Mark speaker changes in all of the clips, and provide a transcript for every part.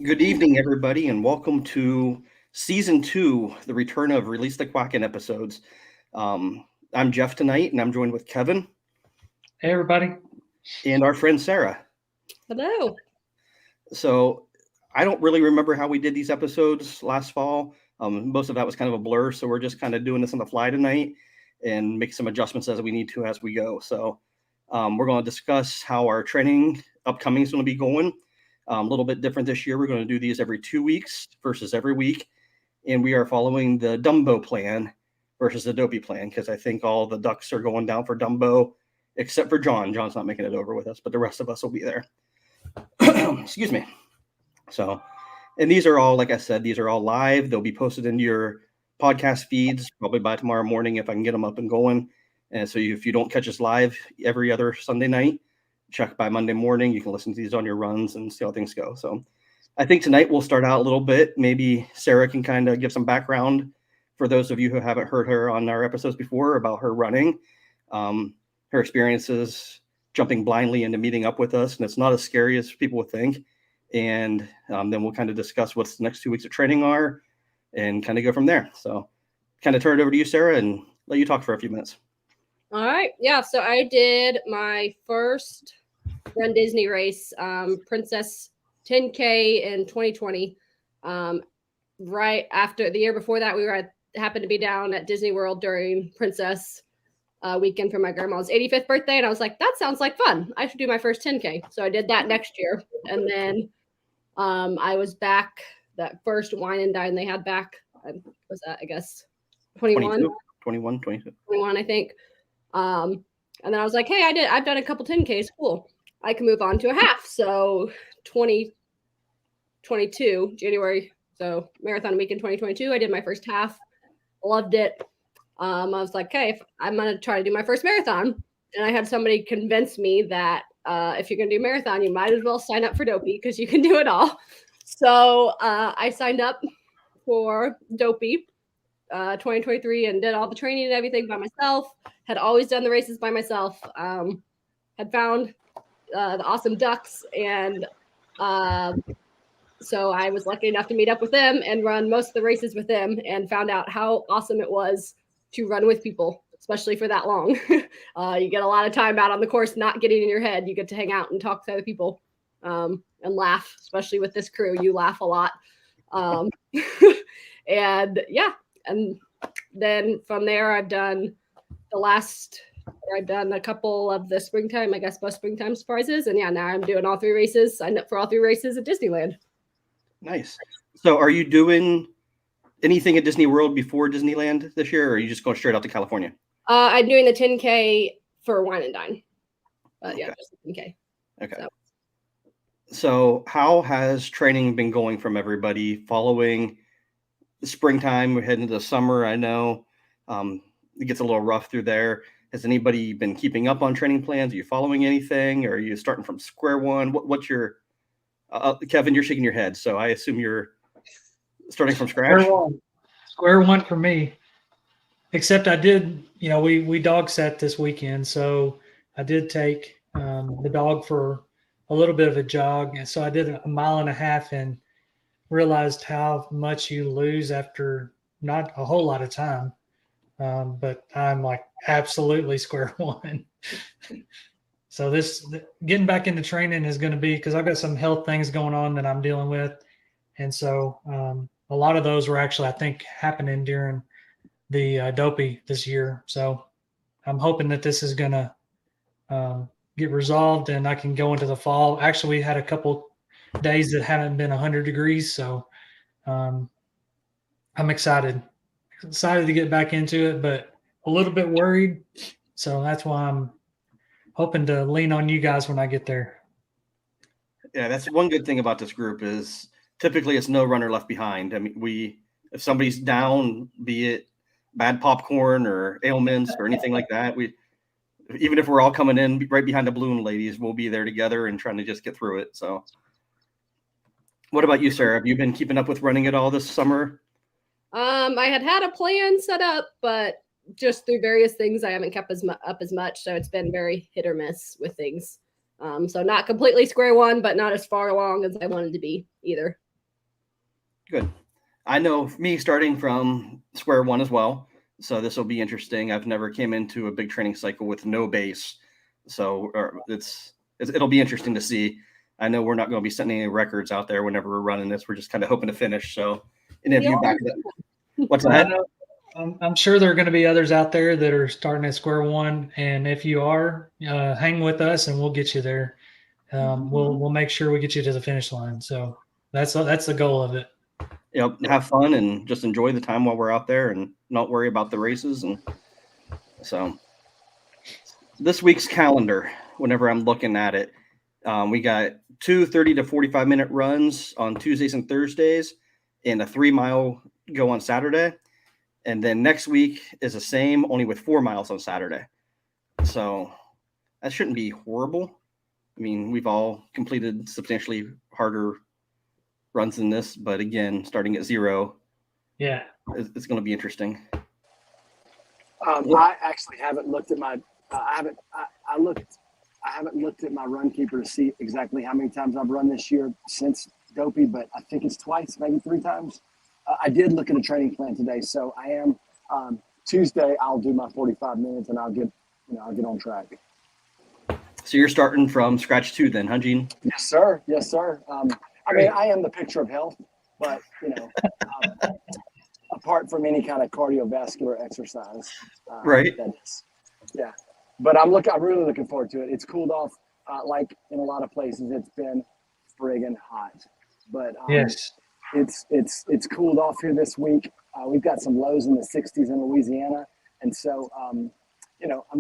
Speaker 1: Good evening, everybody, and welcome to season 2, the return of Release the Quacken episodes. I'm Jeff tonight, and I'm joined with Kevin
Speaker 2: Hey, everybody.
Speaker 1: and our friend Sarah.
Speaker 3: Hello.
Speaker 1: So, I don't really remember how we did these episodes last fall. Most of that was kind of a blur, so we're just kind of doing this on the fly tonight and make some adjustments as we need to as we go. So, we're going to discuss how our training upcoming is going to be going. A little bit different this year. We're going to do these every 2 weeks versus every week. And we are following the Dumbo plan versus the Dopey plan because I think all the ducks are going down for Dumbo except for John. John's not making it over with us, but the rest of us will be there. Excuse me. So, and these are all, like I said, these are all live. They'll be posted into your podcast feeds probably by tomorrow morning if I can get them up and going. And so if you don't catch us live every other Sunday night, check by Monday morning. You can listen to these on your runs and see how things go. So I think tonight we'll start out a little bit. Maybe Sarah can kind of give some background for those of you who haven't heard her on our episodes before about her running, her experiences jumping blindly into meeting up with us. And it's not as scary as people would think. And then we'll kind of discuss what the next 2 weeks of training are and kind of go from there. So kind of turn it over to you, Sarah, and let you talk for a few minutes.
Speaker 3: All right. Yeah. So I did my first Run Disney race, Princess 10K in 2020. Right after the year before that, happened to be down at Disney World during Princess weekend for my grandma's 85th birthday. And I was like, that sounds like fun. I should do my first 10K. So I did that next year. And then I was back that first wine and dine they had back. Was that, I guess, 21? 21, I think. And then I was like, hey, I've done a couple 10Ks. Cool. I can move on to a half. So 2022, January. So marathon week in 2022, I did my first half. Loved it. I was like, okay, I'm going to try to do my first marathon. And I had somebody convince me that if you're going to do marathon, you might as well sign up for Dopey because you can do it all. So I signed up for Dopey 2023 and did all the training and everything by myself. Had always done the races by myself. Had found the awesome ducks, and so I was lucky enough to meet up with them and run most of the races with them, and found out how awesome it was to run with people, especially for that long. You get a lot of time out on the course, not getting in your head. You get to hang out and talk to other people and laugh, especially with this crew. You laugh a lot. And yeah. And then from there, I've done a couple of the springtime, I guess, most springtime surprises. And yeah, now I'm doing all 3 races, signed up for all 3 races at Disneyland.
Speaker 1: Nice. So are you doing anything at Disney World before Disneyland this year, or are you just going straight out to California?
Speaker 3: I'm doing the 10K for Wine and Dine. But yeah, just the 10K.
Speaker 1: Okay. So how has training been going from everybody following the springtime? We're heading into the summer. I know it gets a little rough through there. Has anybody been keeping up on training plans? Are you following anything? Or are you starting from square one? What's your Kevin, you're shaking your head, so I assume you're starting from scratch.
Speaker 2: Square one for me. Except I did, we dog set this weekend, so I did take the dog for a little bit of a jog, and so I did a 1.5 miles and realized how much you lose after not a whole lot of time. But I'm like absolutely square one. So getting back into training is going to be, because I've got some health things going on that I'm dealing with. And so a lot of those were actually, I think, happening during the Dopey this year. So I'm hoping that this is going to get resolved and I can go into the fall. Actually, we had a couple days that haven't been 100 degrees. So I'm excited to get back into it, but a little bit worried. So that's why I'm hoping to lean on you guys when I get there.
Speaker 1: Yeah, that's one good thing about this group is typically it's no runner left behind. I mean, if somebody's down, be it bad popcorn or ailments or anything like that, even if we're all coming in right behind the balloon ladies, we'll be there together and trying to just get through it. So what about you, Sarah? Have you been keeping up with running at all this summer?
Speaker 3: I had a plan set up, but just through various things, I haven't kept up as much. So it's been very hit or miss with things. So not completely square one, but not as far along as I wanted to be either.
Speaker 1: Good. I know me starting from square one as well. So this will be interesting. I've never came into a big training cycle with no base. So it'll be interesting to see. I know we're not going to be setting any records out there whenever we're running this. We're just kind of hoping to finish. So any of you back what's that?
Speaker 2: I'm sure there are going to be others out there that are starting at square one. And if you are, hang with us and we'll get you there. We'll make sure we get you to the finish line. So that's the goal of it.
Speaker 1: Have fun and just enjoy the time while we're out there and not worry about the races. And so this week's calendar, whenever I'm looking at it, we got 2 30 to 45-minute runs on Tuesdays and Thursdays and a 3-mile go on Saturday. And then next week is the same, only with 4 miles on Saturday. So that shouldn't be horrible. I mean, we've all completed substantially harder runs than this, but again, starting at 0, it's going to be interesting.
Speaker 4: I actually haven't looked at my. I haven't looked at my run keeper to see exactly how many times I've run this year since Dopey, but I think it's twice, maybe 3 times. I did look at a training plan today, so I am. Tuesday, I'll do my 45 minutes, and I'll get on track.
Speaker 1: So you're starting from scratch too, then, huh, Gene?
Speaker 4: Yes, sir. Yes, sir. I mean, I am the picture of health, but apart from any kind of cardiovascular exercise,
Speaker 1: right?
Speaker 4: That is, yeah. But I'm really looking forward to it. It's cooled off, like in a lot of places. It's been friggin' hot, but
Speaker 2: yes,
Speaker 4: it's cooled off here this week. We've got some lows in the 60s in Louisiana, and so I'm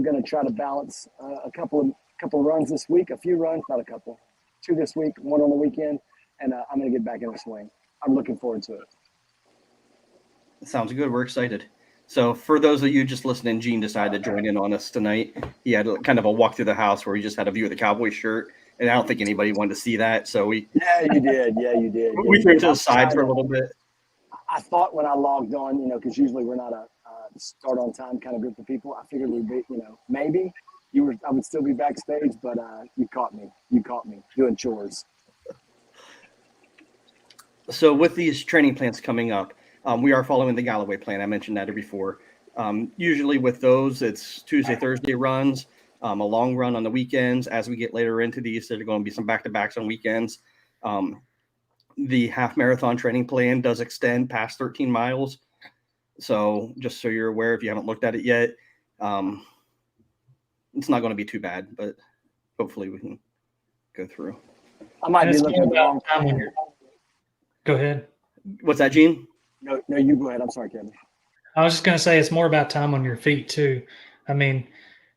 Speaker 4: going to try to balance a couple of runs this week, a few runs, not a couple, 2 this week, 1 on the weekend, and I'm going to get back in the swing. I'm looking forward to it.
Speaker 1: Sounds good. We're excited. So for those of you just listening, Gene decided to join in on us tonight. He had kind of a walk through the house where he just had a view of the Cowboy shirt, and I don't think anybody wanted to see that. So
Speaker 4: Yeah, you did. Yeah, you did.
Speaker 1: We threw it to the side for a little bit.
Speaker 4: I thought when I logged on, because usually we're not a start on time kind of group of people. I figured we'd be, maybe I would still be backstage, but you caught me. You caught me doing chores.
Speaker 1: So with these training plans coming up, we are following the Galloway plan. I mentioned that before. Usually with those, it's Tuesday, Thursday runs, a long run on the weekends. As we get later into these, there's going to be some back-to-backs on weekends. The half marathon training plan does extend past 13 miles. So just so you're aware, if you haven't looked at it yet, it's not going to be too bad, but hopefully we can go through.
Speaker 4: I might be looking at the wrong time
Speaker 2: here. Go ahead.
Speaker 1: What's that, Gene?
Speaker 4: No, you go ahead. I'm sorry, Kevin.
Speaker 2: I was just going to say it's more about time on your feet too. I mean,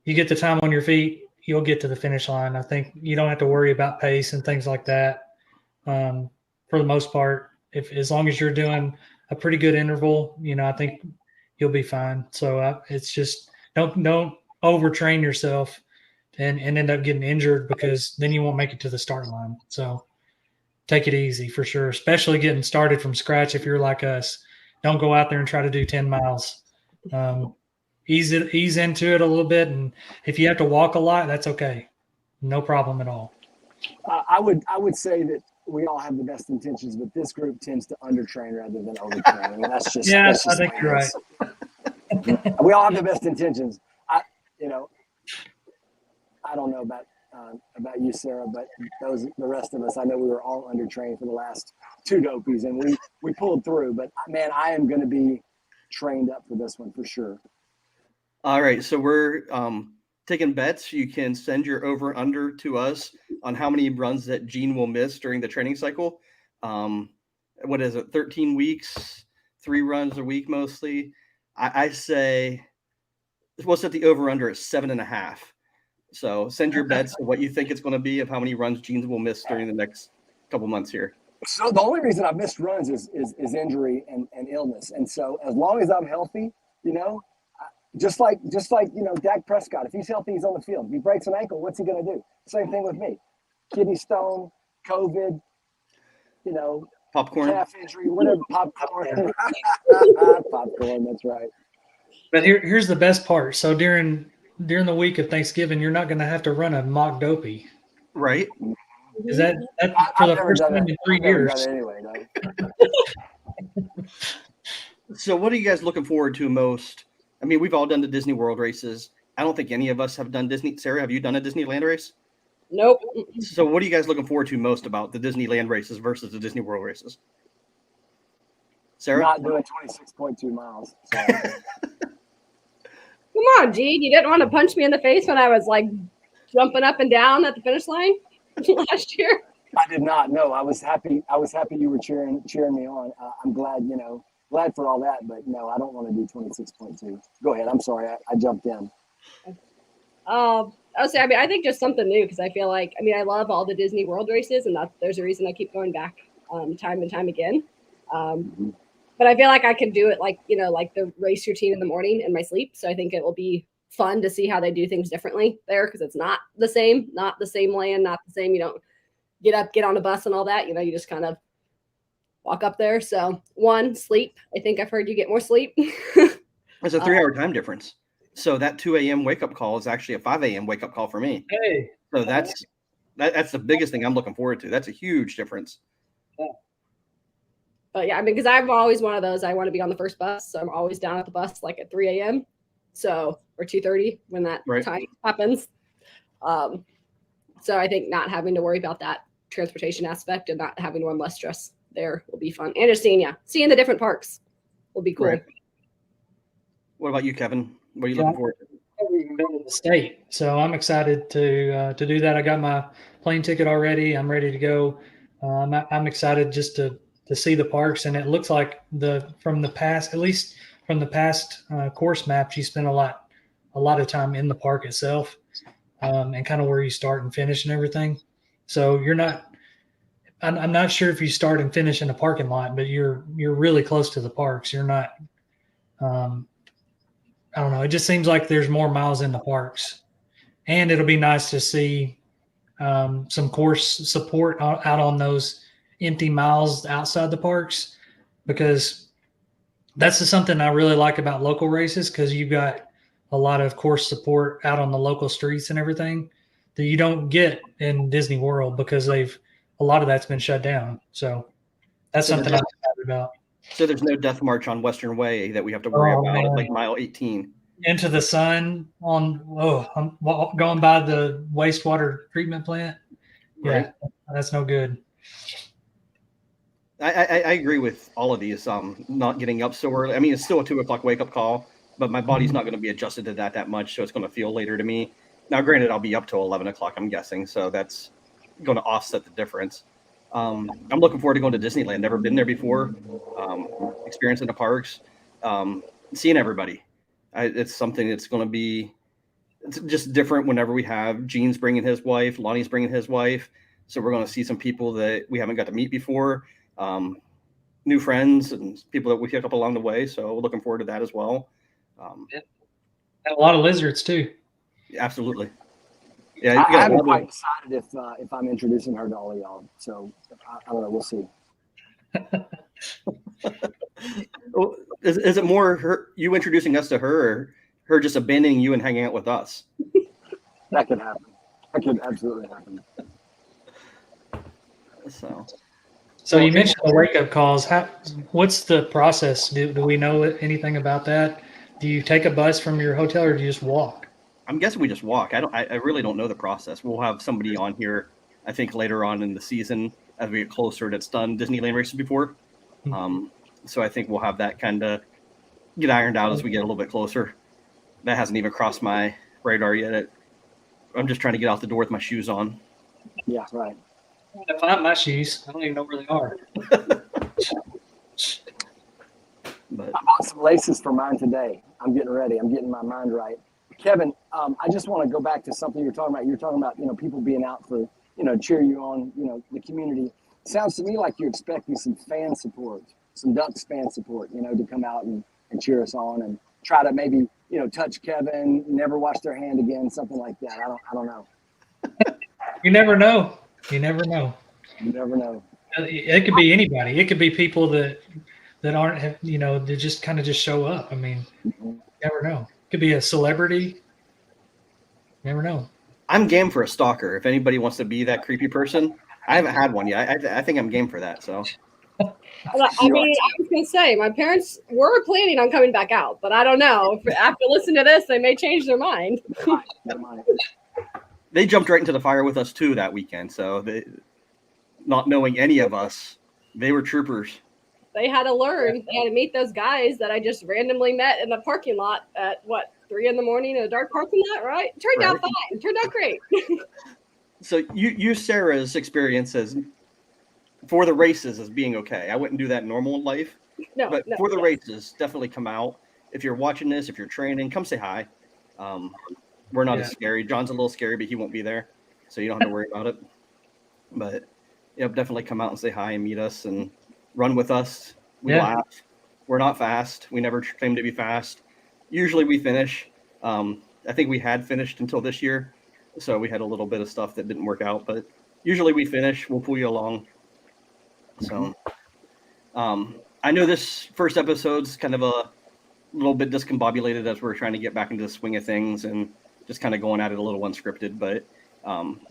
Speaker 2: you get the time on your feet, you'll get to the finish line. I think you don't have to worry about pace and things like that. For the most part, as long as you're doing a pretty good interval, I think you'll be fine. So it's just don't overtrain yourself and end up getting injured, because then you won't make it to the start line. So take it easy for sure, especially getting started from scratch. If you're like us, don't go out there and try to do 10 miles. Ease into it a little bit. And if you have to walk a lot, that's okay. No problem at all.
Speaker 4: I would say that we all have the best intentions, but this group tends to undertrain rather than overtrain. I mean, that's just
Speaker 2: I
Speaker 4: just
Speaker 2: think you're right.
Speaker 4: We all have the best intentions. I don't know about you, Sarah, but the rest of us, I know we were all undertrained for the last 2 dopies, and we pulled through. But man, I am going to be trained up for this one for sure.
Speaker 1: All right, so we're taking bets. You can send your over under to us on how many runs that Gene will miss during the training cycle. What is it? 13 weeks, 3 runs a week mostly. I say we'll set the over under at 7.5. So send your bets of what you think it's going to be, of how many runs Gene will miss during the next couple months here.
Speaker 4: So the only reason I've missed runs is injury and illness. And so as long as I'm healthy, just like Dak Prescott, if he's healthy, he's on the field. If he breaks an ankle, what's he going to do? Same thing with me. Kidney stone, COVID,
Speaker 1: popcorn,
Speaker 4: calf injury, whatever, popcorn. Popcorn, that's right.
Speaker 2: But here's the best part. So during the week of Thanksgiving, you're not going to have to run a mock dopey.
Speaker 1: Right.
Speaker 2: Is that for the first time in 3 years?
Speaker 4: Anyway, no.
Speaker 1: So what are you guys looking forward to most? I mean, we've all done the Disney World races. I don't think any of us have done Disney. Sarah, have you done a Disneyland race?
Speaker 3: Nope.
Speaker 1: So what are you guys looking forward to most about the Disneyland races versus the Disney World races? Sarah?
Speaker 4: Not doing 26.2 miles. So.
Speaker 3: Come on, Gene. You didn't want to punch me in the face when I was like jumping up and down at the finish line last year.
Speaker 4: I did not. No, I was happy. I was happy you were cheering me on. I'm glad, glad for all that. But no, I don't want to do 26.2. Go ahead. I'm sorry. I jumped in.
Speaker 3: I'll say, I think just something new because I feel like, I love all the Disney World races, and there's a reason I keep going back time and time again. But I feel like I could do it like the race routine in the morning in my sleep. So I think it will be fun to see how they do things differently there because it's not the same land, not the same. You don't get up, get on a bus and all that. You just kind of walk up there. So sleep. I think I've heard you get more sleep.
Speaker 1: It's a 3-hour time difference. So that 2 a.m. wake up call is actually a 5 a.m. wake up call for me.
Speaker 2: Hey.
Speaker 1: So that's the biggest thing I'm looking forward to. That's a huge difference.
Speaker 3: But yeah, because I'm always one of those. I want to be on the first bus, so I'm always down at the bus like at 3 a.m. So or 2:30 when that time happens. So I think not having to worry about that transportation aspect and not having one less stress there will be fun. And just seeing the different parks will be cool.
Speaker 1: Right. What about you, Kevin? What are you looking forward to?
Speaker 2: We've been to the state, so I'm excited to do that. I got my plane ticket already. I'm ready to go. I'm excited just to see the parks, and it looks like from the past course maps, you spend a lot of time in the park itself, and kind of where you start and finish and everything. So I'm not sure if you start and finish in a parking lot, but you're really close to the parks. You're not. I don't know. It just seems like there's more miles in the parks, and it'll be nice to see some course support out on those empty miles outside the parks, because that's just something I really like about local races, because you've got a lot of course support out on the local streets and everything that you don't get in Disney World because a lot of that's been shut down. So that's something I'm excited about.
Speaker 1: So there's no death march on Western Way that we have to worry about at like mile 18.
Speaker 2: Into the sun I'm going by the wastewater treatment plant.
Speaker 1: Right.
Speaker 2: Yeah, that's no good.
Speaker 1: I agree with all of these. Not getting up so early. I mean, it's still a 2:00 wake up call, but my body's not going to be adjusted to that much, so it's going to feel later to me. Now, granted, I'll be up till 11 o'clock, I'm guessing, so that's going to offset the difference. I'm looking forward to going to Disneyland. Never been there before. Experiencing the parks, seeing everybody. It's something that's going to be just different whenever we have Gene's bringing his wife, Lonnie's bringing his wife. So we're going to see some people that we haven't got to meet before, new friends and people that we pick up along the way. So we're looking forward to that as well.
Speaker 2: And a lot of lizards too.
Speaker 1: Absolutely. Yeah,
Speaker 4: I haven't quite decided if I'm introducing her to all of y'all. So I don't know. We'll see. Is it more you introducing us to her, or her just abandoning you and hanging out with us? That could happen. That could absolutely happen.
Speaker 2: So you mentioned the wake-up calls. What's the process? Do we know anything about that? Do you take a bus from your hotel, or do you just walk?
Speaker 1: I'm guessing we just walk. I really don't know the process. We'll have somebody on here, I think, later on in the season as we get closer that's done Disneyland races before. So I think we'll have that kind of get ironed out as we get a little bit closer. That hasn't even crossed my radar yet. I'm just trying to get out the door with my shoes on.
Speaker 4: Yeah, right.
Speaker 2: To find my shoes, I don't even know where they are.
Speaker 1: But
Speaker 4: I bought some laces for mine today. I'm getting ready. I'm getting my mind right. Kevin, I just want to go back to something you were talking about. You're talking about, people being out for, cheer you on, the community. Sounds to me like you're expecting some fan support, some Ducks fan support, to come out and cheer us on and try to maybe, touch Kevin, never wash their hand again, something like that. I don't know.
Speaker 2: You never know. You never know.
Speaker 4: You never know.
Speaker 2: It could be anybody. It could be people that aren't, they just kind of just show up. I mean, you never know. It could be a celebrity. You never know.
Speaker 1: I'm game for a stalker. If anybody wants to be that creepy person, I haven't had one yet. I think I'm game for that. So
Speaker 3: I mean, I was going to say, my parents were planning on coming back out, but I don't know. After listening to this, they may change their mind.
Speaker 1: They jumped right into the fire with us too that weekend. So they, not knowing any of us, they were troopers.
Speaker 3: They had to learn. They had to meet those guys that I just randomly met in the parking lot at 3 a.m. in a dark parking lot, right? Turned out fine. Turned out great.
Speaker 1: So you use Sarah's experience as for the races as being okay. I wouldn't do that in normal life. But for the races, definitely come out. If you're watching this, if you're training, come say hi. We're not as scary. John's a little scary, but he won't be there, so you don't have to worry about it. But definitely come out and say hi and meet us and run with us. We laugh. We're not fast. We never claim to be fast. Usually we finish. I think we had finished until this year, so we had a little bit of stuff that didn't work out. But usually we finish. We'll pull you along. So I know this first episode's kind of a little bit discombobulated as we're trying to get back into the swing of things and just kind of going at it a little unscripted, but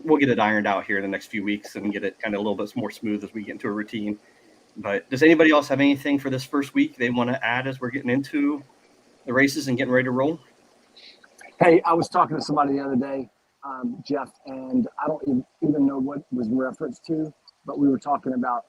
Speaker 1: we'll get it ironed out here in the next few weeks and get it kind of a little bit more smooth as we get into a routine. But does anybody else have anything for this first week they want to add as we're getting into the races and getting ready to roll?
Speaker 4: Hey, I was talking to somebody the other day, Jeff, and I don't even know what was referenced to, but we were talking about,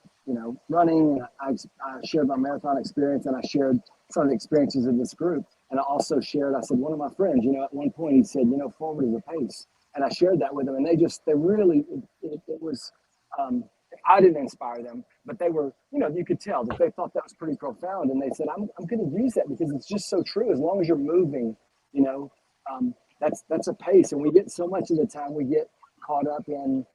Speaker 4: running. I shared my marathon experience, and I shared some of the experiences of this group. And I also shared, I said, one of my friends, at one point he said, forward is a pace. And I shared that with them, and they really, it was, I didn't inspire them, but they were, you could tell that they thought that was pretty profound. And they said, I'm going to use that because it's just so true. As long as you're moving, that's a pace. And we get so much of the time, we get caught up in,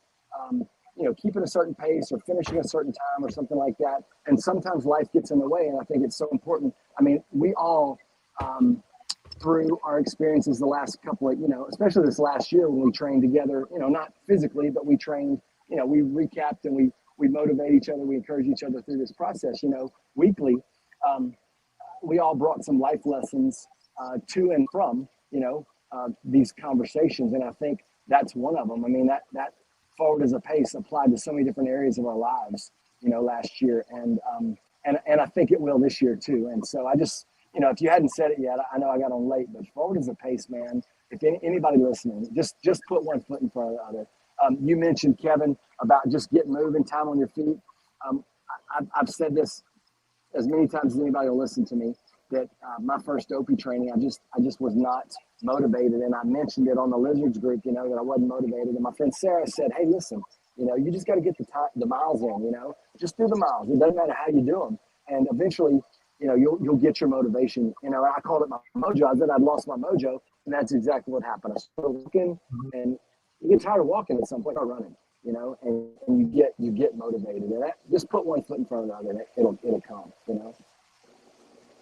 Speaker 4: keeping a certain pace or finishing a certain time or something like that. And sometimes life gets in the way. And I think it's so important. I mean, we all, through our experiences the last couple of, especially this last year when we trained together, not physically, but we trained, we recapped and we motivate each other. We encourage each other through this process, weekly. We all brought some life lessons to and from, these conversations. And I think that's one of them. I mean, that forward as a pace applied to so many different areas of our lives, last year. And I think it will this year too. And so I just, if you hadn't said it yet, I know I got on late, but forward as a pace, man. If anybody listening, just put one foot in front of the other. You mentioned, Kevin, about just getting moving, time on your feet. I've said this as many times as anybody will listen to me, that my first Dopey training, I just was not motivated. And I mentioned it on the Lizards group, that I wasn't motivated. And my friend Sarah said, hey, listen, you just got to get the miles in, just do the miles. It doesn't matter how you do them. And eventually, you'll get your motivation. I called it my mojo. I said I'd lost my mojo, and that's exactly what happened. I started walking, and you get tired of walking at some point, or running, and you get motivated. And just put one foot in front of the other, and it'll come,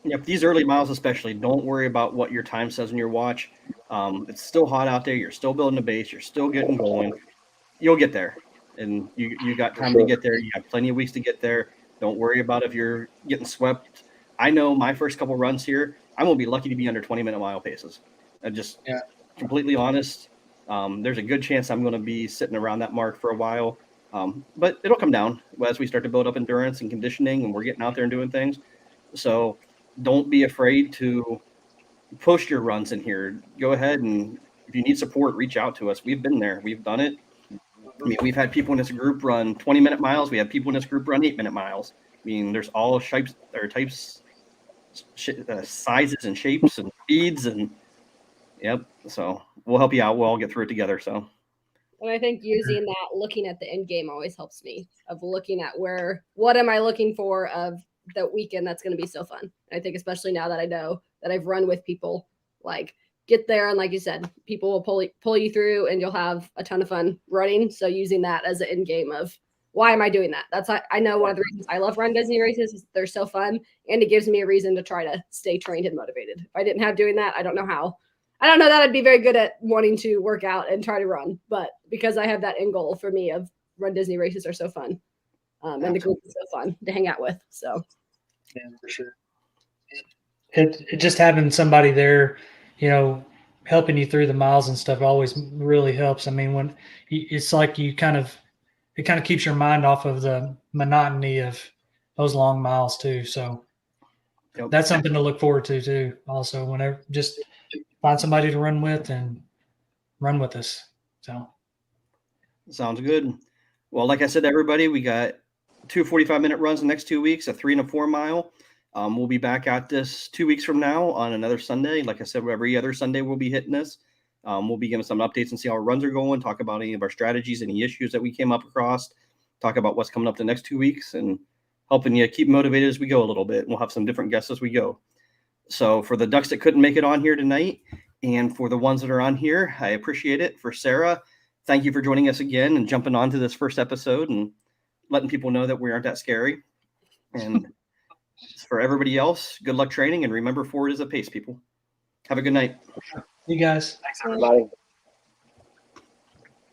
Speaker 1: Yeah, these early miles especially, don't worry about what your time says on your watch. It's still hot out there. You're still building a base. You're still getting going. You'll get there, and you got time to get there. You have plenty of weeks to get there. Don't worry about if you're getting swept. I know my first couple runs here, I'm going to be lucky to be under 20-minute mile paces. I'm just completely honest. There's a good chance I'm going to be sitting around that mark for a while. But it'll come down as we start to build up endurance and conditioning, and we're getting out there and doing things. So don't be afraid to push your runs in here. Go ahead, and if you need support, reach out to us. We've been there. We've done it. I mean, we've had people in this group run 20-minute miles. We have people in this group run 8-minute miles. I mean, there's all shapes or types, sizes and shapes and speeds, and so we'll help you out. We'll all get through it together. So,
Speaker 3: and I think using that, looking at the end game always helps me, of looking at what am I looking for of the weekend that's going to be so fun. I think especially now that I know that I've run with people, like, get there, and like you said, people will pull you through, and you'll have a ton of fun running. So using that as an end game of, why am I doing that? I know one of the reasons I love Run Disney races is they're so fun, and it gives me a reason to try to stay trained and motivated. If I didn't have doing that, I don't know how. I don't know that I'd be very good at wanting to work out and try to run, but because I have that end goal for me of Run Disney races are so fun, and the group is so fun to hang out with. So,
Speaker 2: yeah, for sure. It just having somebody there, helping you through the miles and stuff always really helps. I mean, when it's like it kind of keeps your mind off of the monotony of those long miles too. So
Speaker 1: Yep.
Speaker 2: that's something to look forward to too. Also, whenever just find somebody to run with and run with us. So
Speaker 1: Sounds good. Well, like I said to everybody, we got 2 45-minute runs the next 2 weeks, a 3 and a 4 mile. We'll be back at this 2 weeks from now on another Sunday. Like I said, every other Sunday we'll be hitting this. We'll be giving some updates and see how our runs are going, talk about any of our strategies, any issues that we came up across, talk about what's coming up the next 2 weeks, and helping you keep motivated as we go a little bit. We'll have some different guests as we go. So for the Ducks that couldn't make it on here tonight, and for the ones that are on here, I appreciate it. For Sarah, thank you for joining us again and jumping on to this first episode and letting people know that we aren't that scary. And for everybody else, good luck training, and remember, forward is a pace, people. Have a good night.
Speaker 2: you guys.
Speaker 4: Thanks, everybody.